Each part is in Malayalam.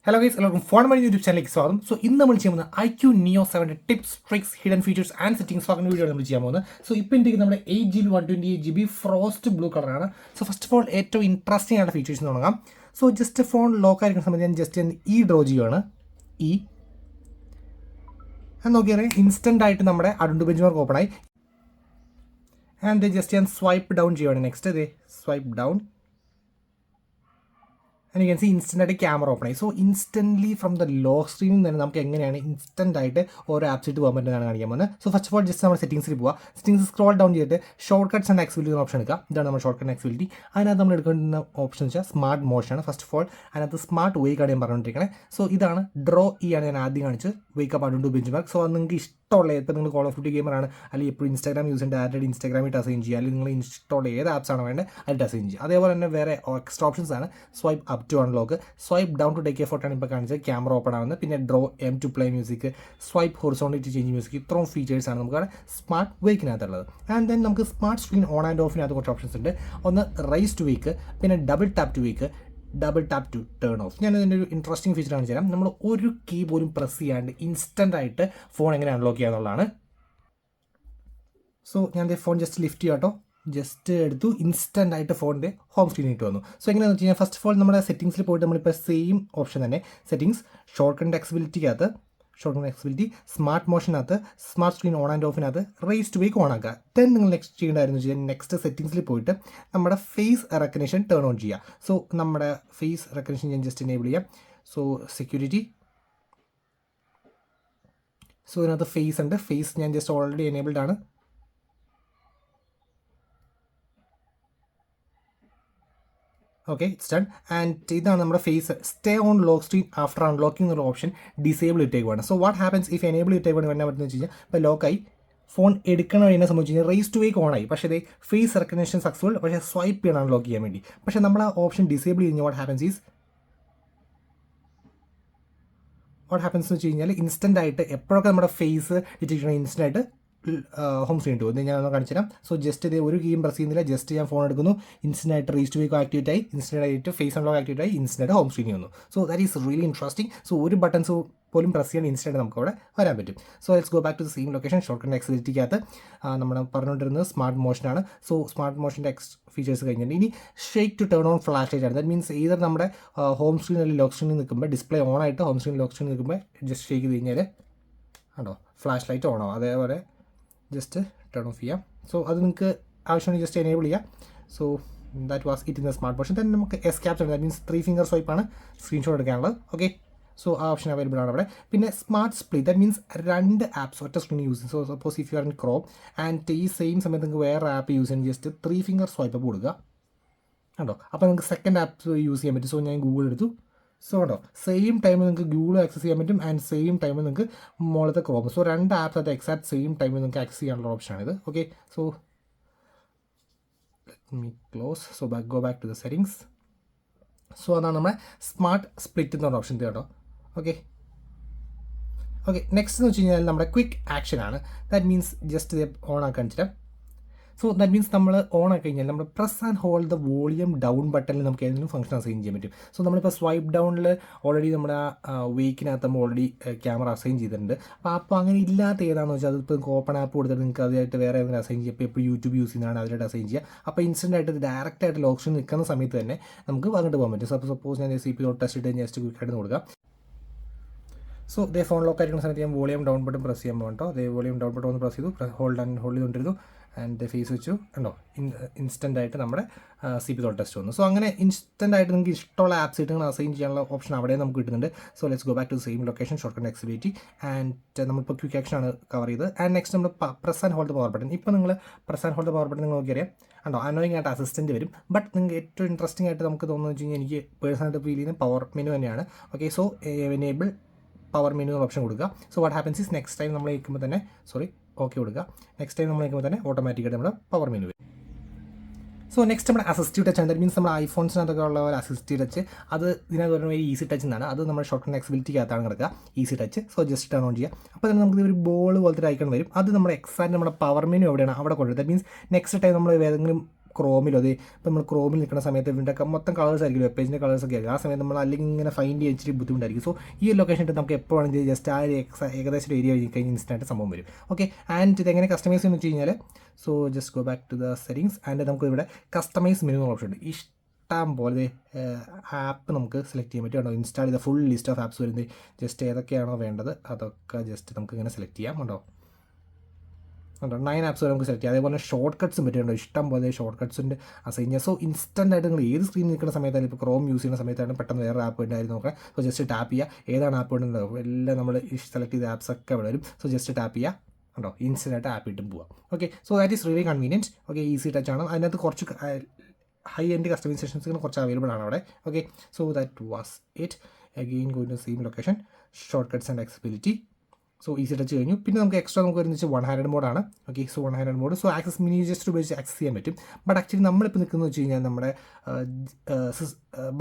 Hello guys, welcome to Phone Money YouTube channel. So in the Iqoo Neo 7 tips, tricks, hidden features and settings video. So now we have 8GB 128GB frost blue color. So first of all, it's interesting features. So just a phone lock just an E draw E and okay, instant item adundu benchmark open and they just swipe down next they swipe down. And you can see instant camera open. So instantly from the lock screen then we can instant or apps to go. So first of all just our settings scroll down here shortcuts and accessibility option. Then our shortcut accessibility. And option smart motion first of all and the smart wake. So this is draw wake up benchmark. So Call of Duty gamer Instagram use Instagram it assign install apps apps extra options swipe up to unlock, swipe down to take a photo and camera open pin draw M to play music, swipe horizontally to change music, throw features and smart wake and then smart screen on and off options on the raise to wake, pin double tap to wake. Double tap to turn off. Interesting feature we will keyboard press and instant phone unlock. So the phone just lift just instant phone home screen. So first of all settings same option settings shortcut accessibility smart motion smart screen on and off raise to wake on then next settings face recognition turn on so face recognition just enable so security so another face and face just already enabled okay, it's done. And this is our face stay on lock screen after unlocking the option disable it. So what happens if enable it by lock phone raise to wake on but face recognition successful but swipe and unlock but option disable what happens is instant face detection instant home screen to so just the game press just phone instant raise to wake activate instant face unlock activate instant home screen. So that is really interesting. So one button so press instant so let's go back to the same location shortcut accessibility smart motion so smart motion text features shake to turn on flashlight that means either home screen or lock screen display on home screen lock screen just shake flashlight on just turn off here. So that's just enable so that was it in the smart motion. Then S capture that means 3-finger swipe screenshot okay. So option available in smart split that means run the apps or screen using. So suppose if you are in Chrome and the same where app using just 3-finger swipe second app use so Google so same time Google access and same time the Chrome. So run the apps at the exact same time access option. Okay, so let me close. So go back to the settings. So that's smart split option there. Okay. Okay, next quick action that means just on so that means on press and hold the volume down button function assign. So we swipe down already wake already camera assign open app assign YouTube using assign instant direct lock screen suppose CPU test just so they phone lock volume down button press the volume down button press hold and the face instant CPU test so instant install apps assign option so let's go back to the same location shortcut accessibility and quick action cover and next press and hold the power button now press and hold the power button annoying assistant but interesting personal feel power menu okay so enable power menu option. So what happens is next time okay next time automatically power menu. So next assistive touch that means iPhones assistive touch that's easy touch that's shortcut accessibility easy touch so just turn on ball icon that's exact power menu that means next time ക്രോമിലോ അത് ഇപ്പോൾ നമ്മൾ ക്രോമിൽ നിൽക്കുന്ന സമയത്ത് ഇതിൻ്റെ മൊത്തം കളേഴ്സ് ആയിരിക്കും, വെബ് പേജിൻ്റെ കളേഴ്സൊക്കെ ആയിരിക്കും. ആ സമയത്ത് നമ്മൾ അല്ലെങ്കിൽ ഇങ്ങനെ ഫൈൻഡ് ചെയ്യാൻ ഇച്ചിരി ബുദ്ധിമുട്ടായിരിക്കും. സോ ഈ ഒരു ലൊക്കേഷൻ ഇട്ട് നമുക്ക് എപ്പോൾ വേണമെങ്കിൽ ജസ്റ്റ് ആ ഒരു ഏകദേശം ഒരു ഏരിയ കഴിഞ്ഞ് ഇൻസ്റ്റൻറ്റ് സംഭവം വരും. ഓക്കെ, ആൻഡ് ഇതെങ്ങനെ കസ്റ്റമൈസ് എന്ന് വെച്ച് കഴിഞ്ഞാൽ, so just go back to the settings and നമുക്ക് ഇവിടെ കസ്റ്റമൈസ് മെനു ഓപ്ഷൻ ഉണ്ട്. ഇഷ്ടം പോലെ ആപ്പ് നമുക്ക് സെലക്ട് ചെയ്യാൻ പറ്റും. കേട്ടോ, ഇൻസ്റ്റാൾ ചെയ്ത ഫുൾ ലിസ്റ്റ് ഓഫ് ആപ്സ് വരുന്നത്. ജസ്റ്റ് ഏതൊക്കെയാണോ വേണ്ടത് അതൊക്കെ ജസ്റ്റ് നമുക്ക് ഇങ്ങനെ സെലക്ട് ചെയ്യാം. കേട്ടോ 9 ആപ്സ് നമുക്ക് സെലക്ട് ചെയ്യാം. അതേപോലെ ഷോർട്ട് കട്ട്സും പറ്റുന്നുണ്ടോ, ഇഷ്ടം പോലെ ഷോർട്ട് കട്ട്സിൻ്റെ അസൈൻ ചെയ്യാം. സോ ഇൻസ്റ്റൻ്റ് ആയിട്ട് നിങ്ങൾ ഏത് സ്ക്രീനിൽ നിൽക്കുന്ന സമയത്താണ്, ഇപ്പോൾ ക്രോം യൂസ് ചെയ്യുന്ന സമയത്താണ് പെട്ടെന്ന് വേറെ ആപ്പ് ഉണ്ടായിരുന്നു നോക്കാം. സോ ജസ്റ്റ് ടാപ്പ് ചെയ്യുക, ഏതാണ് ആപ്പ് ഉണ്ടെന്നുണ്ടാവും, എല്ലാം നമ്മൾ സെലക്ട് ചെയ്ത ആപ്സ് ഒക്കെ ഇവിടെ വരും. സോ ജസ്റ്റ് ടാപ്പ് ചെയ്യുക, ഉണ്ടോ ഇൻസ്റ്റൻ്റ് ആയിട്ട് ആപ്പ് ഇട്ടും പോവാം. Okay, so that is really convenient. Okay, easy touch ആണ്. അതിനകത്ത് കുറച്ച് ഹൈ എൻഡ് കസ്റ്റമൈസേഷൻസ് കുറച്ച് അവൈലബിൾ ആണ് അവിടെ. Okay, so that was it. Again going to same location, short cuts and accessibility. So easy touch കഴിഞ്ഞു. പിന്നെ നമുക്ക് എക്സ്ട്രാ നമുക്ക് വരുന്നത് വെച്ചാൽ 1 ഹാൻഡ് മോഡാണ്. ഓക്കെ, സോ 1 ഹാൻഡ് മോഡ്. സോ ആക്സസ് മിനി ജസ്റ്റ് ഉപയോഗിച്ച് ആക്സസ് ചെയ്യാൻ പറ്റും. ബട്ട് ആക്ച്വലി നമ്മളിപ്പോൾ നിൽക്കുന്നത് വെച്ച് കഴിഞ്ഞാൽ നമ്മുടെ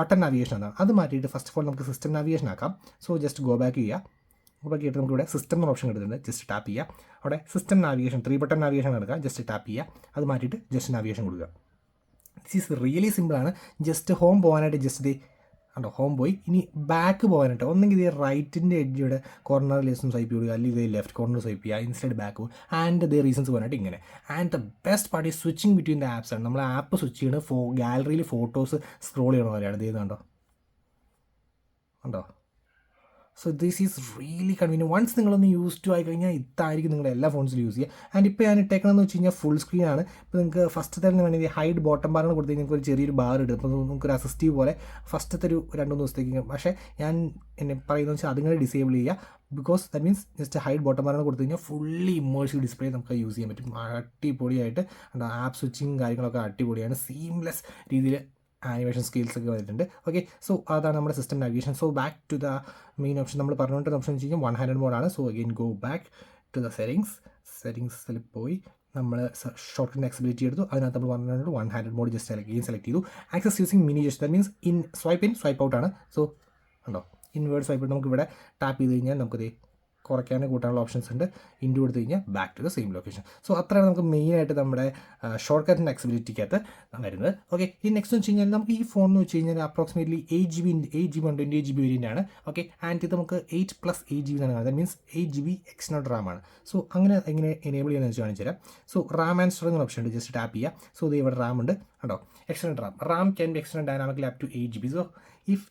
ബട്ടൺ നാവിഗേഷൻ ആണ്. അത് മാറ്റിയിട്ട് ഫസ്റ്റ് ഓഫ് ഓൾ നമുക്ക് സിസ്റ്റം നാവിഗേഷൻ ആക്കാം. സോ ജസ്റ്റ് ഗോ ബാക്ക് ചെയ്യുക. ഗോ ബാക്ക് ചെയ്തിട്ട് നമുക്ക് ഇവിടെ സിസ്റ്റം എന്ന ഓപ്ഷൻ കിട്ടുന്നുണ്ട്. ജസ്റ്റ് ടാപ്പ് ചെയ്യുക. അവിടെ സിസ്റ്റം നാവിഗേഷൻ 3 ബട്ടൺ നാവിഗേഷൻ എടുക്കുക. ജസ്റ്റ് ടാപ്പ് ചെയ്യുക, അത് മാറ്റിയിട്ട് ജസ്റ്റ് നാവിഗേഷൻ കൊടുക്കുക. ദിസ് ഈസ് റിയലി സിമ്പിളാണ്. ജസ്റ്റ് ഹോം പോകാനായിട്ട് ജസ്റ്റ് ഇത് ഉണ്ടോ ഹോം പോയി. ഇനി ബാക്ക് പോകാനായിട്ട് ഒന്നെങ്കിൽ ഇത് റൈറ്റിൻ്റെ എഡ്ജിയുടെ കോർണറിൽ സ്വൈപ്പ് ചെയ്യുക, അല്ലെങ്കിൽ ഇത് ലെഫ്റ്റ് കോർണർ സ്വൈപ്പ് ചെയ്യുക, ഇൻസ്റ്റഡ് ബാക്ക് പോകും. ആൻഡ് ദ റീസൺസ് പോകാനായിട്ട് ഇങ്ങനെ. ആൻഡ് ദ ബെസ്റ്റ് പാർട്ട് ഈ സ്വിച്ചിങ് ബിറ്റ്വീൻ ദ ആപ്സ് ആണ്. നമ്മൾ ആപ്പ് സ്വിച്ച് ചെയ്യണത് ഗാലറിയിൽ ഫോട്ടോസ് സ്ക്രോൾ ചെയ്യണ പോലെയാണ്. ഇത് ചെയ്യുന്നുണ്ടോ ഉണ്ടോ. So this is really convenient. Once നിങ്ങളൊന്ന് യൂസ് ടു ആയി കഴിഞ്ഞാൽ ഇതായിരിക്കും നിങ്ങളുടെ എല്ലാ ഫോൺസിലും യൂസ് ചെയ്യുക. ആൻഡ് ഇപ്പോൾ ഞാൻ ഇട്ടേക്കണമെന്ന് വെച്ച് കഴിഞ്ഞാൽ ഫുൾ സ്ക്രീനാണ്. ഇപ്പോൾ നിങ്ങൾക്ക് ഫസ്റ്റത്തെ വേണമെങ്കിൽ ഹൈഡ് ബോട്ടം ബാറാണ് കൊടുത്ത് നിങ്ങൾക്ക് ഒരു ചെറിയൊരു ബാർ ഇടും. അപ്പോൾ നമുക്കൊരു അസിസ്റ്റീവ് പോലെ ഫസ്റ്റത്തെ ഒരു 2-3 ദിവസത്തേക്ക്. പക്ഷേ ഞാൻ എന്നെ പറയുന്നത് വെച്ചാൽ അതിങ്ങനെ ഡിസേബിൾ ചെയ്യുക. Because that means just hide bottom ബാറാണ് കൊടുത്തു കഴിഞ്ഞാൽ ഫുള്ളി ഇമേഴ്സീവ് ഡിസ്പ്ലേ നമുക്ക് യൂസ് ചെയ്യാൻ പറ്റും. അടിപൊളിയായിട്ട് ആപ്പ് സ്വിച്ചിങ് കാര്യങ്ങളൊക്കെ അടിപൊളിയാണ്. സീംലെസ് രീതിയിൽ ആനിമേഷൻ സ്കിൽസ് ഒക്കെ വരുന്നുണ്ട്. ഓക്കെ, സോ അതാണ് നമ്മുടെ system navigation. So back to the main option. നമ്മൾ പറഞ്ഞുകൊണ്ടിരുന്ന ഓപ്ഷൻ വെച്ച് കഴിഞ്ഞാൽ 1 ഹാൻഡ് മോഡാണ്. So again go back to the സെറ്റിംഗ്സിൽ പോയി നമ്മൾ ഷോർട്ട് കട്ട് ആക്സസിബിലിറ്റി എടുത്തു. അതിനകത്ത് നമ്മൾ പറഞ്ഞിട്ടുണ്ട് 1 ഹാൻഡ് മോഡ് ജസ്റ്റ് സെലക്ട് ചെയ്തു. Access using mini just, that means swipe in swipe out ആണ്. സോ ഉണ്ടോ ഇൻവേർഡ് സ്വൈപ്പ് ഔട്ട്. നമുക്കിവിടെ ടാപ്പ് ചെയ്ത് കഴിഞ്ഞാൽ നമുക്കിത് കുറയ്ക്കാനും കൂട്ടാനുള്ള ഓപ്ഷൻസ് ഉണ്ട്. ഇൻഡു കൊടുത്തു കഴിഞ്ഞാൽ back to the same location. So അത്രയാണ് നമുക്ക് മെയിനായിട്ട് നമ്മുടെ ഷോർട്ട് കട്ടിൻ്റെ ആക്സസിബിലിറ്റിക്കകത്ത് വരുന്നത്. ഓക്കെ, ഈ നെക്സ്റ്റ് വെച്ച് കഴിഞ്ഞാൽ നമുക്ക് ഈ ഫോൺ എന്ന് വെച്ച് കഴിഞ്ഞാൽ അപ്രോക്സിമേറ്റ്ലി 8 GB 28 GB വേരിയൻ്റ് ആണ്. ഓക്കെ, ആൻഡ് ഇത് നമുക്ക് 8+8 GB എന്നാണ്. That means 8 GB external RAM ആണ്. സോ അങ്ങനെ എങ്ങനെ എനേബിൾ ചെയ്യാന്ന് വെച്ച് കാണിച്ചു തരാം. സോ റാം ആൻഡ് സ്റ്റോറേജ് എന്ന ഓപ്ഷൻ ഉണ്ട്. ജസ്റ്റ് ടാപ്പ് ചെയ്യുക. സോ ഇത് ഇവിടെ റാം ഉണ്ട് കേട്ടോ. External RAM can be external dynamically up to 8 GB. So if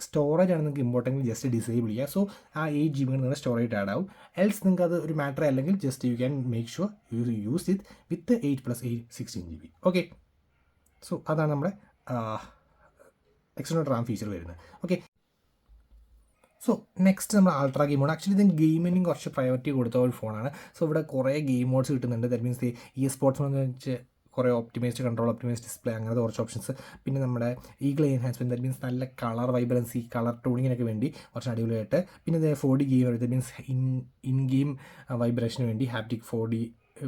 storage ആണ് നിങ്ങൾക്ക് ഇമ്പോർട്ടൻ്റ് ജസ്റ്റ് ഡിസേബിൾ ചെയ്യുക. സോ ആ 8 GB നിങ്ങളുടെ സ്റ്റോറേജ് ആഡ് ആവും. എൽസ് നിങ്ങൾക്ക് അത് ഒരു മാറ്റർ അല്ലെങ്കിൽ just you can make sure use it with 8+8 16 GB. Okay, so അതാണ് നമ്മുടെ എക്സ്റ്റേണൽ റാം ഫീച്ചർ വരുന്നത്. ഓക്കെ, സോ നെക്സ്റ്റ് നമ്മൾ അൾട്രാ ഗെയിം മോഡ്. ആക്ച്വലി ഇതിന് ഗെയിമിനും കുറച്ച് പ്രയോറിറ്റി കൊടുത്ത ഒരു ഫോണാണ്. സോ ഇവിടെ കുറേ ഗെയിം മോഡ്സ് കിട്ടുന്നുണ്ട്. ദാറ്റ് മീൻസ് ഈ സ്പോർട്സ് എന്ന് വെച്ച് കുറേ ഒപ്റ്റിമൈസ്ഡ് കൺട്രോൾ, ഒപ്റ്റിമൈസ്ഡ് ഡിസ്പ്ലേ, അങ്ങനത്തെ കുറച്ച് ഓപ്ഷൻസ്. പിന്നെ നമ്മുടെ ഈഗിൾ എൻഹാൻസ്മെൻറ്റ്, ദാറ്റ് മീൻസ് നല്ല കളർ വൈബ്രൻസി, കളർ ടൂണിങ്ങിനൊക്കെ വേണ്ടി കുറച്ച് അടിപൊളിയായിട്ട്. പിന്നെ 4D game, that means in game വൈബ്രേഷന് വേണ്ടി, ഹാപ്റ്റിക് 4D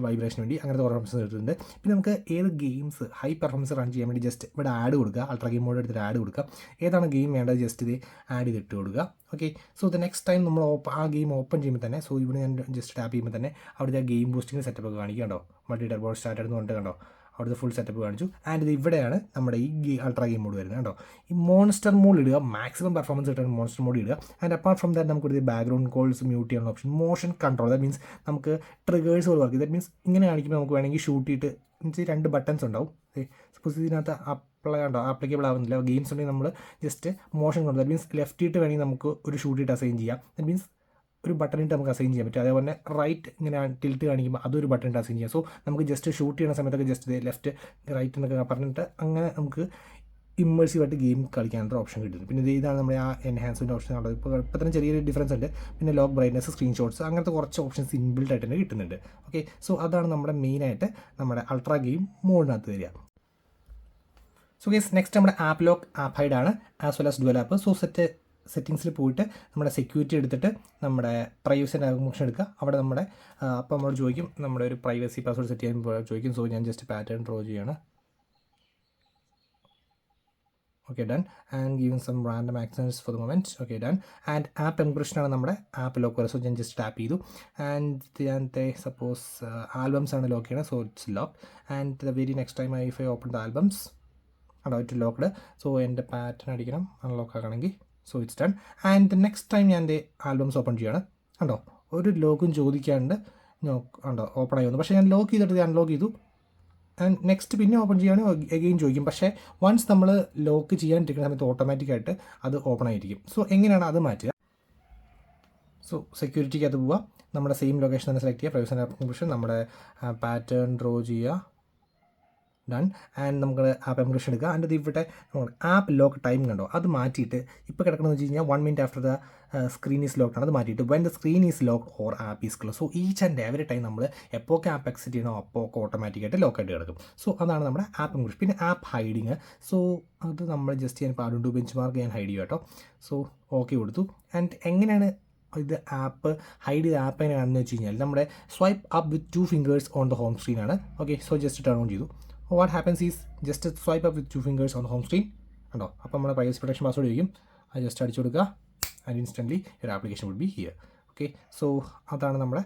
വൈബ്രേഷന് വേണ്ടി അങ്ങനത്തെ കുറേ ഓപ്ഷൻസ് കിട്ടുന്നുണ്ട്. പിന്നെ നമുക്ക് ഏത് ഗെയിംസ് ഹൈ പെർഫോമൻസ് റൺ ചെയ്യാൻ വേണ്ടി ജസ്റ്റ് ഇവിടെ ആഡ് കൊടുക്കുക. അൾട്രാ ഗെയിം മോഡ് എടുത്തിട്ട് ആഡ് കൊടുക്കുക. ഏതാണ് ഗെയിം വേണ്ടത് ജസ്റ്റ് ഇത് ആഡ് ചെയ്തിട്ട് കൊടുക്കുക. Okay, so the next time നമ്മൾ ആ ഗെയിം ഓപ്പൺ ചെയ്യുമ്പോൾ തന്നെ, സോ ഇവിടെ ഞാൻ ജസ്റ്റ് ടാപ്പ് ചെയ്യുമ്പോൾ തന്നെ അവിടുത്തെ ഗെയിം ബൂസ്റ്റിംഗ് സെറ്റപ്പ് ഒക്കെ കാണിക്കുക. കണ്ടോ, മൾട്ടി ടർബോ സ്റ്റാർട്ട് എന്ന് പറഞ്ഞിട്ട് കണ്ടോ അവിടുത്തെ ഫുൾ സെറ്റപ്പ് കാണിച്ചു. ആൻഡ് ഇത് ഇവിടെയാണ് നമ്മുടെ ഈ അൾട്രാ ഗെയിം മോഡ് വരുന്നത് കേട്ടോ. ഈ മോൺസ്റ്റർ മോഡ് ഇടുക, മാക്സിമം പെർഫോമൻസ് കിട്ടാൻ മോൺസ്റ്റർ മോഡ് ഇടുക. ആൻഡ് അപ്പാർട്ട് ഫ്രം ദാറ്റ് നമുക്ക് ബാക്ക്ഗ്രൗണ്ട് കോൾസ് മ്യൂട്ട് ചെയ്യാനുള്ള option, motion control, that means നമുക്ക് ട്രിഗേഴ്സ് പോലെ വർക്ക്. ദാറ്റ് മീൻസ് ഇങ്ങനെ കാണിക്കുമ്പോൾ നമുക്ക് വേണമെങ്കിൽ ഷൂട്ട് ചെയ്തിട്ട് മീൻസ് 2 ബട്ടൺസ് ഉണ്ടാവും. സപ്പോസ് ഇതിനകത്ത് ആപ്ലിക്കബിൾ ആവുന്നില്ല ഗെയിംസ് ഉണ്ടെങ്കിൽ നമ്മൾ just motion control, that means left ഇട്ട് വേണമെങ്കിൽ നമുക്ക് ഒരു ഷൂട്ട് ഇട്ട് അസൈൻ ചെയ്യാം. ദാറ്റ് മീൻസ് ഒരു ബട്ടൺ ഇട്ട് നമുക്ക് അസൈൻ ചെയ്യാൻ പറ്റും. അതേപോലെ റൈറ്റ് ഇങ്ങനെ ടിൽറ്റ് കാണിക്കുമ്പോൾ അതൊരു ബട്ടൺ ഇട്ട് അസൈൻ ചെയ്യാം. സോ നമുക്ക് ജസ്റ്റ് ഷൂട്ട് ചെയ്യുന്ന സമയത്തൊക്കെ ജസ്റ്റ് ലെഫ്റ്റ് റൈറ്റ് എന്നൊക്കെ പറഞ്ഞിട്ട് അങ്ങനെ നമുക്ക് ഇമ്മേഴ്സീവായിട്ട് ഗെയിം കളിക്കാനുള്ള ഓപ്ഷൻ കിട്ടുന്നു. പിന്നെ ഇതാണ് നമ്മുടെ ആ എൻഹാൻസ്മെൻറ്റ് ഓപ്ഷൻ ഉള്ളത്. ഇപ്പോൾ തന്നെ ചെറിയൊരു ഡിഫറൻസ് ഉണ്ട്. പിന്നെ ലോക്ക് ബ്രൈറ്റ്നസ്, സ്ക്രീൻഷോട്ട്സ്, അങ്ങനത്തെ കുറച്ച് ഓപ്ഷൻസ് ഇൻബിൽഡ് ആയിട്ട് തന്നെ കിട്ടുന്നുണ്ട്. ഓക്കെ, സോ അതാണ് നമ്മുടെ മെയിനായിട്ട് നമ്മുടെ അൾട്രാ ഗെയിം മോഡിനകത്ത് വരിക. സോ ഗൈസ് നെക്സ്റ്റ് നമ്മുടെ ആപ്പ് ലോക്ക്, ആപ്പ് ഹൈഡ് ആണ്, as well as dual app. So സെറ്റിങ്സിൽ പോയിട്ട് നമ്മുടെ സെക്യൂരിറ്റി എടുത്തിട്ട് നമ്മുടെ പ്രൈവസി ഓപ്ഷൻ എടുക്കുക. അവിടെ നമ്മുടെ അപ്പോൾ നമ്മൾ ചോദിക്കും നമ്മുടെ ഒരു പ്രൈവസി പാസ്വേഡ് സെറ്റ് ചെയ്യാൻ ചോദിക്കും. സോ ഞാൻ ജസ്റ്റ് പാറ്റേൺ ഡ്രോ ചെയ്യാണ്. Okay done. And giving some random accents for the moment. Okay done. And app എൻക്രിപ്ഷനാണ് നമ്മുടെ ആപ്പ് ലോക്ക് വരുന്നത്. സോ ഞാൻ ജസ്റ്റ് ടാപ്പ് ചെയ്തു. ആൻഡ് ഞാനത്തെ സപ്പോസ് ആൽബംസ് ആണ് ലോക്ക് ചെയ്യണത്. So it's lock. And the very next time I open the albums ആണോ ഇറ്റ് ലോക്ക്ഡ്. സോ എൻ്റെ പാറ്റേൺ അടിക്കണം അൺലോക്ക് ആക്കണമെങ്കിൽ. So it's done. And next time ഞാൻ എൻ്റെ ആൽബംസ് ഓപ്പൺ ചെയ്യണം. കണ്ടോ ഒരു ലോക്കും ചോദിക്കാണ്ട് ഉണ്ടോ ഓപ്പൺ ആയി വന്നു. പക്ഷേ ഞാൻ ലോക്ക് ചെയ്തിട്ട് അൺലോക്ക് ചെയ്തു. ആൻഡ് നെക്സ്റ്റ് പിന്നെ ഓപ്പൺ ചെയ്യുകയാണെങ്കിൽ എഗെയിൻ ചോദിക്കും. പക്ഷേ വൺസ് നമ്മൾ ലോക്ക് ചെയ്യാണ്ടിരിക്കുന്ന സമയത്ത് ഓട്ടോമാറ്റിക്കായിട്ട് അത് ഓപ്പൺ ആയിരിക്കും. സോ എങ്ങനെയാണ് അത് മാറ്റുക? സോ സെക്യൂരിറ്റിക്ക് അത് പോവുക. നമ്മുടെ സെയിം ലൊക്കേഷൻ തന്നെ സെലക്ട് ചെയ്യുക. പ്രൈവസി ആൻഡ് എൻക്രിപ്ഷൻ നമ്മുടെ പാറ്റേൺ ഡ്രോ ചെയ്യുക. ഡൺ. ആൻഡ് നമുക്ക് ആപ്പ് എൻക്രിപ്ഷൻ എടുക്കുക. ആൻഡ് ഇവിടെ ആപ്പ് ലോക്ക് ടൈം കണ്ടോ അത് മാറ്റിയിട്ട് ഇപ്പോൾ കിടക്കണമെന്ന് വെച്ച് കഴിഞ്ഞാൽ 1 minute after the screen is locked ആണ്. അത് മാറ്റിയിട്ട് when the screen is locked or app is close. So each and every time നമ്മൾ എപ്പോഴൊക്കെ ആപ്പ് എക്സിറ്റ് ചെയ്യണോ അപ്പോൾ ഓട്ടോമാറ്റിക്കായിട്ട് ലോക്കായിട്ട് കിടക്കും. സോ അതാണ് നമ്മുടെ ആപ്പ് എൻക്രിപ്ഷൻ. പിന്നെ ആപ്പ് ഹൈഡിങ്. സോ അത് നമ്മൾ ജസ്റ്റ് ഞാൻ പാടുണ്ട് ബെഞ്ച് മാർക്ക് ഞാൻ ഹൈഡ് ചെയ്യും കേട്ടോ. സോ ഓക്കെ കൊടുത്തു. ആൻഡ് എങ്ങനെയാണ് ഇത് ആപ്പ് ഹൈഡ് ചെയ്ത ആപ്പ് എങ്ങനെയാണെന്ന് വെച്ച് കഴിഞ്ഞാൽ നമ്മുടെ swipe up with 2 fingers on the home screen ആണ്. Okay so just turn on ചെയ്തു. What happens is just swipe up with 2 fingers on home screen ഉണ്ടോ. അപ്പോൾ നമ്മുടെ പ്രൈവസി പ്രൊട്ടക്ഷൻ പാസ്വേഡ് ചോദിക്കും. അത് ജസ്റ്റ് അടിച്ചു കൊടുക്കുക. ആൻഡ് ഇൻസ്റ്റൻ്റ്ലി ഒരു application would be here. Okay so അതാണ് നമ്മുടെ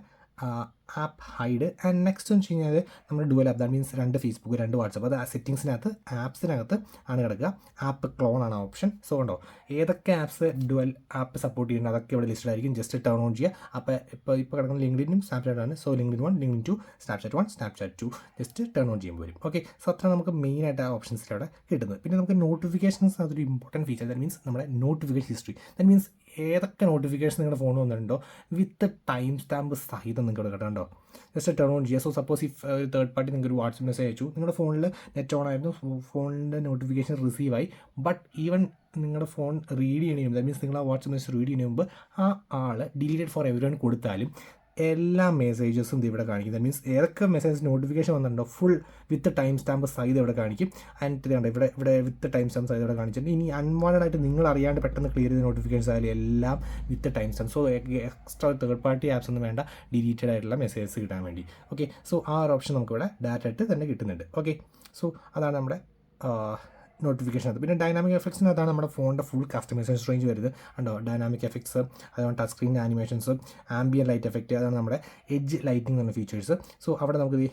ആപ്പ് ഹൈഡ്. ആൻഡ് നെക്സ്റ്റ് എന്ന് വെച്ച് കഴിഞ്ഞാൽ നമ്മുടെ dual app. That means 2 Facebook 2 WhatsApp. അത് സെറ്റിങ്സിനകത്ത് ആപ്സിനകത്ത് ആണ് കിടക്കുക. ആപ്പ് ക്ലോൺ ആണ് ഓപ്ഷൻ. സോ ഉണ്ടോ ഏതൊക്കെ ആപ്സ് ഡുവൽ ആപ്പ് സപ്പോർട്ട് ചെയ്യുന്നത് അതൊക്കെ ഇവിടെ ലിസ്റ്റഡ് ആയിരിക്കും. ജസ്റ്റ് ടേൺ ഓൺ ചെയ്യുക. അപ്പോൾ ഇപ്പോൾ കിടക്കുന്ന ലിങ്ക്ഡിനും സ്നാപ്ചാറ്റ് ആണ്. So LinkedIn 1, LinkedIn 2, Snapchat 1, Snapchat 2 just turn on ചെയ്യുമ്പോൾ വരും. ഓക്കെ സോ അത്ര നമുക്ക് മെയിനായിട്ട് ആ ഓപ്ഷൻസിൽ അവിടെ കിട്ടുന്നത്. പിന്നെ നമുക്ക് നോട്ടിഫിക്കേഷൻസ് അതൊരു ഇമ്പോർട്ടൻറ്റ് ഫീച്ചർ. ദാറ്റ് മീൻസ് നമ്മുടെ നോട്ടിഫിക്കേഷൻ ഹിസ്റ്ററി. ദാറ്റ് മീൻസ് ഏതൊക്കെ നോട്ടിഫിക്കേഷൻ നിങ്ങളുടെ ഫോണിൽ വന്നിട്ടുണ്ടോ വിത്ത് ടൈം സ്റ്റാമ്പ് സഹിതം നിങ്ങൾക്ക് ഇവിടെ കിട്ടുന്നുണ്ടോ ജസ്റ്റ് ടേൺ ഓൺ ചെയ്യുക. So suppose if third party നിങ്ങൾക്ക് ഒരു വാട്സപ്പ് മെസ്സേജ് അയച്ചു, നിങ്ങളുടെ ഫോണിൽ നെറ്റ് ഓൺ ആയിരുന്നു, ഫോണിൻ്റെ നോട്ടിഫിക്കേഷൻ റിസീവ് ആയി. ബട്ട് ഈവൻ നിങ്ങളുടെ ഫോൺ റീഡ് ചെയ്യണ ദാറ്റ് മീൻസ് നിങ്ങൾ ആ വാട്സപ്പ് മെസ്സേജ് റീഡ് ചെയ്യുന്ന മുമ്പ് ആ ആൾ ഡിലീറ്റഡ് ഫോർ എവരി വൺ കൊടുത്താലും എല്ലാ മെസ്സേജസും ഇത് ഇവിടെ കാണിക്കും. ദാറ്റ് മീൻസ് ഏതൊക്കെ മെസ്സേജ് നോട്ടിഫിക്കേഷൻ വന്നിട്ടുണ്ടോ ഫുൾ വിത്ത് ടൈം സ്റ്റാമ്പ് സൈഡ് ഇവിടെ കാണിക്കും. ആൻഡ് ഇതുണ്ട് ഇവിടെ വിത്ത് ടൈം സ്റ്റാമ്പ് സൈഡ് ഇവിടെ കാണിച്ചിട്ടുണ്ട്. ഇനി അൺവാണ്ടഡ് ആയിട്ട് നിങ്ങൾ അറിയാണ്ട് പെട്ടെന്ന് ക്ലിയർ ചെയ്ത നോട്ടിഫിക്കേഷൻസ് ആയാലും എല്ലാം with time stamp. So extra third party apps ഒന്നും വേണ്ട ഡിലീറ്റഡ് ആയിട്ടുള്ള മെസ്സേജസ് കിട്ടാൻ വേണ്ടി. ഓക്കെ സോ ആ ഒരു ഓപ്ഷൻ നമുക്കിവിടെ ഡയറക്റ്റ് ആയിട്ട് തന്നെ കിട്ടുന്നുണ്ട്. ഓക്കെ സോ അതാണ് നമ്മുടെ നോട്ടിഫിക്കേഷൻ. പിന്നെ ഡൈനാമിക് എഫക്ട്സിനകത്താണ് നമ്മുടെ ഫോണിൻ്റെ ഫുൾ കസ്റ്റമൈസേഷൻ റേഞ്ച് വരുന്നത്. ഉണ്ടോ ഡൈനാമിക് എഫക്ട്സ്, അതുകൊണ്ട് touch screen animations, ambient light effect, അതാണ് നമ്മുടെ എഡ്ജ് ലൈറ്റിംഗ് എന്ന ഫീച്ചേഴ്സ്. സോ അവിടെ നമുക്ക്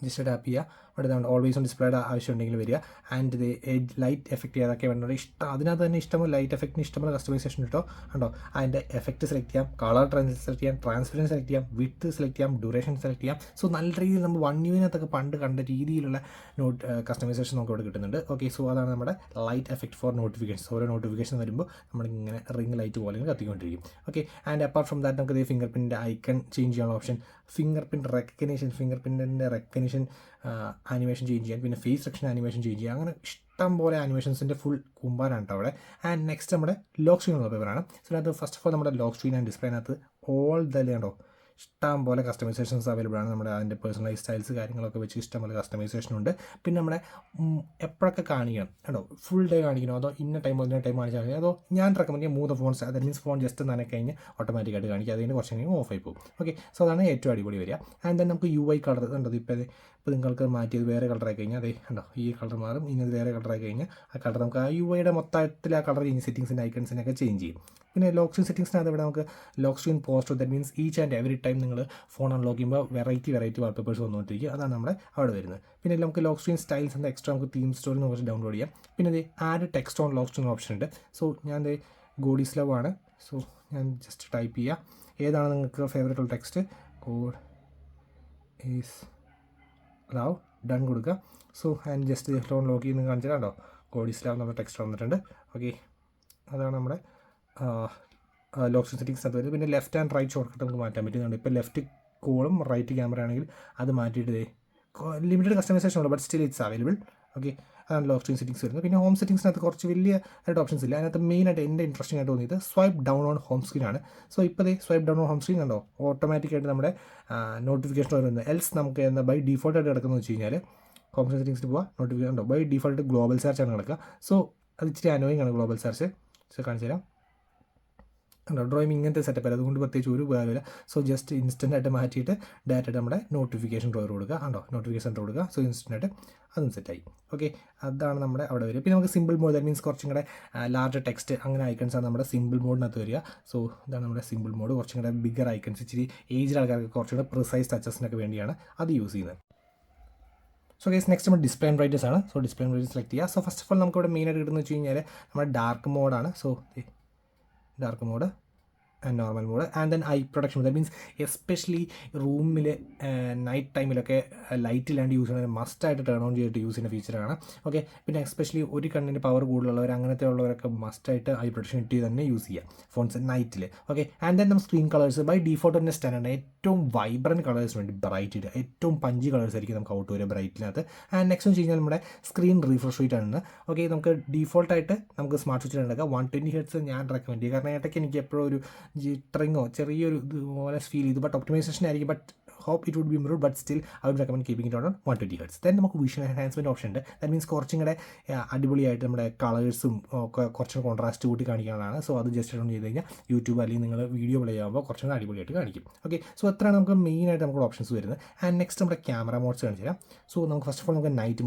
ജസ്റ്റ് ടാപ്പ് ചെയ്യുക. അവിടെ ഓൾവേസ് ഓൺ ഡിസ്പ്ലേയുടെ ആവശ്യം ഉണ്ടെങ്കിൽ വരിക. ആൻഡ് ഇത് എഡ്ജ് ലൈറ്റ് എഫക്റ്റ് ഏതൊക്കെ വേണ്ടത് അതിനകത്ത് തന്നെ ഇഷ്ടമുള്ള ലൈറ്റ് എഫക്റ്റിന് ഇഷ്ടമുള്ള കസ്റ്റമൈസേഷൻ കിട്ടോ. ഉണ്ടോ അതിൻ്റെ എഫക്റ്റ് സെലക്ട് ചെയ്യാം, കളർ സെലക്ട് ചെയ്യാം, ട്രാൻസ്പെറൻസ് സെലക്ട് ചെയ്യാം, വിഡ്ത്ത് സെലക്ട് ചെയ്യാം, ഡ്യൂറേഷൻ സെലക്ട് ചെയ്യാം. സോ നല്ല രീതിയിൽ നമ്മൾ 1 UIനകത്തൊക്കെ പണ്ട് കണ്ട രീതിയിലുള്ള കസ്റ്റമൈസേഷൻ നമുക്ക് ഇവിടെ കിട്ടുന്നുണ്ട്. ഓക്കെ സോ അതാണ് നമ്മുടെ ലൈറ്റ് എഫക്റ്റ് ഫോർ നോട്ടിഫിക്കേഷൻസ്. ഓരോ നോട്ടിഫിക്കേഷൻ വരുമ്പോൾ നമ്മളിങ്ങനെ റിംഗ് ലൈറ്റ് പോലെ കത്തിക്കൊണ്ടിരിക്കും. Okay and apart from that നമുക്ക് ഫിംഗർ പ്രിൻറ്റിൻ്റെ ഐക്കൺ ചേഞ്ച് ചെയ്യാനുള്ള ഓപ്ഷൻ, ഫിംഗർ പ്രിൻറ്റ് റെക്കഗ്നേഷൻ, ഫിംഗർ പ്രിൻറ്റിൻ്റെ റെക്കഗ്നേഷൻ ആനിമേഷൻ ചേഞ്ച് ചെയ്യാൻ, പിന്നെ ഫേസ് സെക്ഷൻ ആനിമേഷൻ ചേഞ്ച് ചെയ്യാം. അങ്ങനെ ഇഷ്ടം പോലെ ആനിമേഷൻസിൻ്റെ ഫുൾ കുമ്പാനാണ് കേട്ടോ അവിടെ. ആൻഡ് നെക്സ്റ്റ് നമ്മുടെ ലോക്ക് സ്ക്രീൻ ഉള്ള പേപ്പറാണ്. സോ അതിനകത്ത് ഫസ്റ്റ് ഓഫ് ഓൾ നമ്മുടെ ലോക്ക് സ്ക്രീൻ ആൻഡ് ഡിസ്പ്ലേനകത്ത് ഓൾ കണ്ടോ ഇഷ്ടം പോലെ കസ്റ്റമൈസേഷൻസ് അവൈലബിൾ ആണ്. നമ്മുടെ അതിൻ്റെ പേഴ്സണലൈസ് സ്റ്റൈൽസ് കാര്യങ്ങളൊക്കെ വെച്ച് ഇഷ്ടം പോലെ കസ്റ്റമൈസേഷൻ ഉണ്ട്. പിന്നെ നമ്മുടെ എപ്പോഴൊക്കെ കാണിക്കണം കേട്ടോ, ഫുൾ ഡേ കാണിക്കണോ അതോ ഇന്ന ടൈം കാണിച്ചാൽ മതി, അതോ ഞാൻ റെക്കമെൻഡ് ചെയ്യാം 3 phones. That means phone just നനക്കി കഴിഞ്ഞ് ഓട്ടോമാറ്റിക്കായിട്ട് കാണിക്കുക. അതിന് കുറച്ച് കഴിഞ്ഞ് ഓഫ് ആയി പോകും. ഓക്കെ സോ അതാണ് ഏറ്റവും അടിപൊളി വരിക. ആൻഡ് ദെൻ നമുക്ക് UI കളർ ഉണ്ടോ ഇപ്പോൾ നിങ്ങൾക്ക് മാറ്റിയത് വേറെ കളറായി കഴിഞ്ഞാൽ അതേ ഉണ്ടോ ഈ കളർ മാറും. ഇനി അത് വേറെ കളറായി കഴിഞ്ഞാൽ ആ കളർ നമുക്ക് ആ UIയുടെ മൊത്തത്തിൽ ആ കളർ ചേഞ്ച് സെറ്റിംഗ്സിൻ്റെ ഐക്കൺസിനൊക്കെ ചേഞ്ച് ചെയ്യും. പിന്നെ ലോക്ക് സ്ക്രീൻ സെറ്റിംഗ്സിനകത്ത് ഇവിടെ നമുക്ക് lock screen poster. That means each and every time നിങ്ങൾ ഫോൺ അൺലോക്ക് ചെയ്യുമ്പോൾ വെറൈറ്റി വാൾപേപ്പേഴ്സ് വന്നുകൊണ്ടിരിക്കുക. അതാണ് നമ്മുടെ അവിടെ വരുന്നത്. പിന്നെ നമുക്ക് ലോക്ക് സ്ക്രീൻ സ്റ്റൈൽസ് എന്ന എക്സ്ട്രാ നമുക്ക് തീം സ്റ്റോറിൽ നിന്ന് കുറച്ച് ഡൗൺലോഡ് ചെയ്യാം. പിന്നെ ഇത് add text on lock screen option ഉണ്ട്. സോ ഞാൻ ഗോഡ് ഈസ് ലവ് ആണ്. സോ ഞാൻ ജസ്റ്റ് ടൈപ്പ് ചെയ്യുക ഏതാണ് നിങ്ങൾക്ക് ഫേവറേറ്റ് ഉള്ള text. God is love done കൊടുക്കുക. So and just phone lock ചെയ്യുന്ന കാണിച്ചാൽ കേട്ടോ ഗോഡ് ഈസ് ലവ് എന്നുള്ള ടെക്സ്റ്റ് വന്നിട്ടുണ്ട്. ഓക്കെ അതാണ് നമ്മുടെ ലോക്ക് സ്ക്രീൻ സെറ്റിംഗ്സ് അത് വരും. പിന്നെ left and right short cut നമുക്ക് മാറ്റാൻ പറ്റുന്നുണ്ട്. ഇപ്പോൾ ലെഫ്റ്റ് കോളും റൈറ്റ് ക്യാമറ ആണെങ്കിൽ അത് മാറ്റിയിട്ട് ലിമിറ്റഡ് കസ്റ്റമൈസേഷൻ ഉള്ളൂ, but still it's available. Okay അതാണ് ലോക്ക് സ്ക്രീൻ സെറ്റിംഗ്സ് വരുന്നത്. പിന്നെ ഹോം സെറ്റിംഗ്സിനകത്ത് കുറച്ച് വലിയ ആയിട്ട് ഓപ്ഷൻസ് ഇല്ല. അതിനകത്ത് മെയിനായിട്ട് എൻ്റെ ഇൻട്രസ്റ്റിംഗ് ആയിട്ട് തോന്നിയത് swipe down on home screen ആണ്. സോ ഇപ്പോൾ swipe down on home screen ഉണ്ടോ ഓട്ടോമാറ്റിക്കായിട്ട് നമ്മുടെ നോട്ടിഫിക്കേഷൻ വരുന്നത്. എൽസ് നമുക്ക് എന്താ ബൈ ഡിഫോൾട്ടായിട്ട് കിടക്കുന്നത് വെച്ച് കഴിഞ്ഞാൽ ഹോം സ്ക്രീൻ സെറ്റിംഗ്സിൽ പോവുക, നോട്ടിഫിക്കേഷൻ ഉണ്ടോ ബൈ ഡിഫോൾട്ട് ഗ്ലോബൽ സെർച്ച് ആണ് കിടക്കുക. സോ അത് ഇച്ചിരി അനോയിങ് ആണ് ഗ്ലോബൽ സെർച്ച്. സോ കാണിച്ചു തരാം. ഉണ്ടോ ഡ്രോയിങ് ഇങ്ങനത്തെ സെറ്റപ്പ് അല്ല, അതുകൊണ്ട് പ്രത്യേകിച്ച് ഒരു ഉപകാരമില്ല. സോ ജസ്റ്റ് ഇൻസ്റ്റൻ്റ് ആയിട്ട് മാറ്റിയിട്ട് ഡയറക്റ്റ് നമ്മുടെ നോട്ടിഫിക്കേഷൻ ഡ്രോയർ കൊടുക്കുക, ഉണ്ടോ നോട്ടിഫിക്കേഷൻ സെൻറ്റർ കൊടുക്കുക. സോ ഇൻസ്റ്റൻ്റ് ആയിട്ട് അതും സെറ്റായി. ഓക്കെ, അതാണ് നമ്മുടെ അവിടെ വരിക. പിന്നെ നമുക്ക് സിമ്പിൾ മോഡ്, ദാറ്റ് മീൻസ് കുറച്ചും കൂടെ ലാർജ് ടെക്സ്റ്റ് അങ്ങനെ ഐക്കൺസാണ് നമ്മുടെ സിമ്പിൾ മോഡിനകത്ത് വരിക. സോ ഇതാണ് നമ്മുടെ സിമ്പിൾ മോഡ്, കുറച്ചും കൂടെ ബിഗർ ഐക്കൺസ്, ഇച്ചിരി ഏജ്ഡ് ആൾക്കാർക്ക് കുറച്ചും കൂടെ പ്രിസൈസ് ടച്ചസിനൊക്കെ വേണ്ടിയാണ് അത് യൂസ് ചെയ്യുന്നത്. സോ ഗൈസ് നെക്സ്റ്റ് നമ്മൾ ഡിസ്പ്ലേ ആൻഡ് ബ്രൈറ്റ്നസ് ആണ്. So display and brightness select ചെയ്യുക. സോ ഫസ്റ്റ് ഓഫ് ഓൾ നമുക്ക് ഇവിടെ മെയിനായിട്ട് കിട്ടുന്നത് വെച്ച് കഴിഞ്ഞാൽ നമ്മുടെ ഡാർക്ക് മോഡാണ്. So dark mode and normal mode and then eye protection. That means especially റൂമിൽ നൈറ്റ് ടൈമിലൊക്കെ ലൈറ്റ് ഇല്ലാണ്ട് യൂസ് ചെയ്യുന്നത് മസ്റ്റായിട്ട് ടേൺ ഓൺ ചെയ്തിട്ട് യൂസ് ചെയ്യുന്ന ഫീച്ചറാണ്. ഓക്കെ, പിന്നെ എസ്പെഷ്യലി ഒരു കണ്ണിന് പവർ കൂടുതലുള്ളവർ അങ്ങനത്തെ ഉള്ളവരൊക്കെ മസ്റ്റായിട്ട് ഐ പ്രൊട്ടക്ഷൻ ഇട്ട് തന്നെ യൂസ് ചെയ്യുക ഫോൺസ് നൈറ്റിൽ. ഓക്കെ, ആൻഡ് ദെൻ നമ്മൾ സ്ക്രീൻ കളേഴ്സ് ബൈ ഡിഫോൾട്ട് തന്നെ സ്റ്റാൻഡേർഡ് ഏറ്റവും വൈബ്രൻറ്റ് കളേഴ്സ് വേണ്ടി ബ്രൈറ്റ് ഇടുക, ഏറ്റവും പഞ്ചി കളേഴ്സ് ആയിരിക്കും നമുക്ക് ഔട്ട് വരിക ബ്രൈറ്റിനകത്ത്. ആൻഡ് നെക്സ്റ്റ് എന്ന് വെച്ച് കഴിഞ്ഞാൽ നമ്മുടെ സ്ക്രീൻ റീഫ്രഷ് റേറ്റ് ആണ്. ഓക്കെ, നമുക്ക് ഡിഫോൾട്ടായിട്ട് നമുക്ക് സ്മാർട്ട് സ്വിച്ചിൽ ഉണ്ടാക്കുക 120 ഹെർട്സ് ഞാൻ റെക്കമെൻഡ് ചെയ്യും. കാരണം ഇടയ്ക്ക് എനിക്ക് എപ്പോഴും ഒരു ജിറ്ററിങ്ങോ ചെറിയൊരു ഇതുപോലെ ഫീൽ ചെയ്തു. ബട്ട് ഒപ്റ്റിമൈസേഷൻ ആയിരിക്കും, but hope it would be improved, but still I would recommend keeping it on 120 Hz. Then നമുക്ക് വിഷൻ എൻഹാൻസ്മെൻറ്റ് ഓപ്ഷൻ ഉണ്ട്. ദാറ്റ് മീൻസ് കുറച്ചും കൂടെ അടിപൊളിയായിട്ട് നമ്മുടെ കളേഴ്സും ഒക്കെ കുറച്ചും കോൺട്രാസ്റ്റ് കൂട്ടി കാണിക്കാനാണ്. സോ അത് ജസ്റ്റ് ഓൺ ചെയ്ത് കഴിഞ്ഞാൽ യൂട്യൂബ് അല്ലെങ്കിൽ നിങ്ങൾ വീഡിയോ പ്ലേ ആകുമ്പോൾ കുറച്ചും കൂടെ അടിപൊളിയായിട്ട് കാണിക്കും. ഓക്കെ, സോ അത്രയാണ് നമുക്ക് മെയിനായിട്ട് നമുക്ക് ഓപ്ഷൻസ് വരുന്നത്. ആൻഡ് നെക്സ്റ്റ് നമ്മുടെ ക്യാമറ മോഡ്സ് കാണിച്ചു തരാം. സോ നമുക്ക് ഫസ്റ്റ് ഓഫ് ഓൾ നമുക്ക് നൈറ്റ്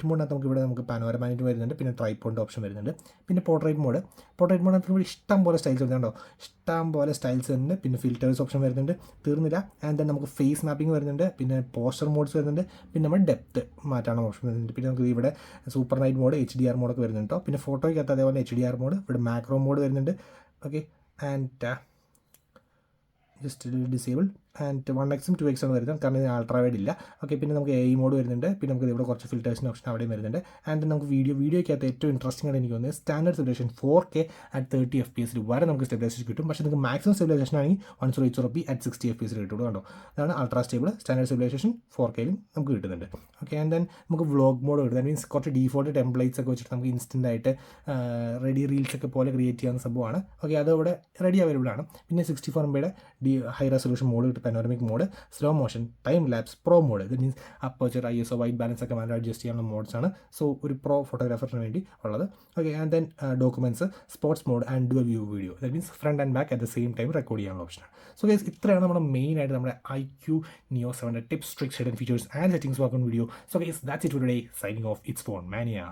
മോഡിനകത്ത് നമുക്ക് ഇവിടെ നമുക്ക് പാനോരമാനിറ്റ് വരുന്നുണ്ട്, പിന്നെ ട്രൈപ്പോഡിൻ്റെ ഓപ്ഷൻ വരുന്നുണ്ട്, പിന്നെ പോർട്രേറ്റ് മോഡിനകത്ത് ഇവിടെ ഇഷ്ടം പോലെ സ്റ്റൈൽസ് വരുന്നുണ്ടോ, ഇഷ്ടം പോലെ സ്റ്റൈൽസ് വരുന്നുണ്ട്. പിന്നെ ഫിൽറ്റേഴ്സ് ഓപ്ഷൻ വരുന്നുണ്ട്, തീർന്നില്ല. ആൻഡ് ദെൻ നമുക്ക് ഫേസ് മാപ്പിംഗ് വരുന്നുണ്ട്, പിന്നെ പോസ്റ്റർ മോഡ്സ് വരുന്നുണ്ട്, പിന്നെ നമ്മൾ ഡെപ്ത്ത് മാറ്റാനുള്ള ഓപ്ഷൻ വരുന്നുണ്ട്. പിന്നെ നമുക്ക് ഇവിടെ സൂപ്പർ നൈറ്റ് മോഡ്, HDR മോഡൊക്കെ വരുന്നുണ്ട് കേട്ടോ. പിന്നെ ഫോട്ടോയ്ക്കകത്ത് അതേപോലെ HDR മോഡ്, ഇവിടെ മാക്രോ മോഡ് വരുന്നുണ്ട്. Okay, and just disable and 1x 2x ആണ് വരുന്നത്, കാരണം ഇതിന് അൾട്രാ വൈഡ് ഇല്ല. ഓക്കെ, പിന്നെ നമുക്ക് AI മോഡ് വരുന്നുണ്ട്, പിന്നെ നമുക്ക് ഇവിടെ കുറച്ച് ഫിൽറ്റേഴ്സിൻ്റെ ഓപ്ഷൻ അവിടെയും വരുന്നുണ്ട്. ആൻഡ് നമുക്ക് വീഡിയോയ്ക്കകത്ത് ഏറ്റവും ഇൻട്രസ്റ്റിംഗ് ആയിട്ട് എനിക്ക് തോന്നുന്നത് standard stabilisation 4K at 30 FPS വരെ നമുക്ക് സ്റ്റെബിലൈസേഷൻ കിട്ടും. പക്ഷേ നിങ്ങൾക്ക് മാക്സിമം സ്റ്റെബിലൈസേഷൻ ആണെങ്കിൽ 1080p at 60 FPS കിട്ടുള്ളൂ. കണ്ടോ, അതാണ് ultra stable. Standard stabilisation 4K നമുക്ക് കിട്ടുന്നുണ്ട്. ഓക്കെ, ആൻഡ് ദെൻ നമുക്ക് വ്ളോഗ് മോഡ് കിട്ടും. ദാറ്റ് മീൻസ് കുറച്ച് ഡീഫോൾട്ട് ടെംപ്ലേറ്റ്സ് ഒക്കെ വെച്ചിട്ട് നമുക്ക് ഇൻസ്റ്റൻ്റ് ആയിട്ട് റെഡി റീൽസ് ഒക്കെ പോലെ ക്രിയേറ്റ് ചെയ്യാവുന്ന സംഭവമാണ്. ഓക്കെ, അത് ഇവിടെ റെഡി അവൈലബിൾ ആണ്. പിന്നെ 64 MB ഹൈ റെസൊല്യൂഷൻ മോഡ് കിട്ടും, panoramic mode, slow motion, time lapse, pro mode. That means aperture, ISO, white balance ഒക്കെ മാറ്റി അഡ്ജസ്റ്റ് ചെയ്യാനുള്ള മോഡ്സാണ്. സോ ഒരു പ്രോ ഫോട്ടോഗ്രാഫറിന് വേണ്ടി ഉള്ളത്. Okay, and then documents, sports mode and dual view video. That means front and back at the same time record ചെയ്യാനുള്ള ഓപ്ഷനാണ്. സോ ഗൈസ്, ഇത്രയാണ് നമ്മുടെ മെയിനായിട്ട് നമ്മുടെ Iqoo Neo 7 tips, tricks, hidden features and settings work on video. So guys, that's it for today. Signing off, it's phone മാനിയ.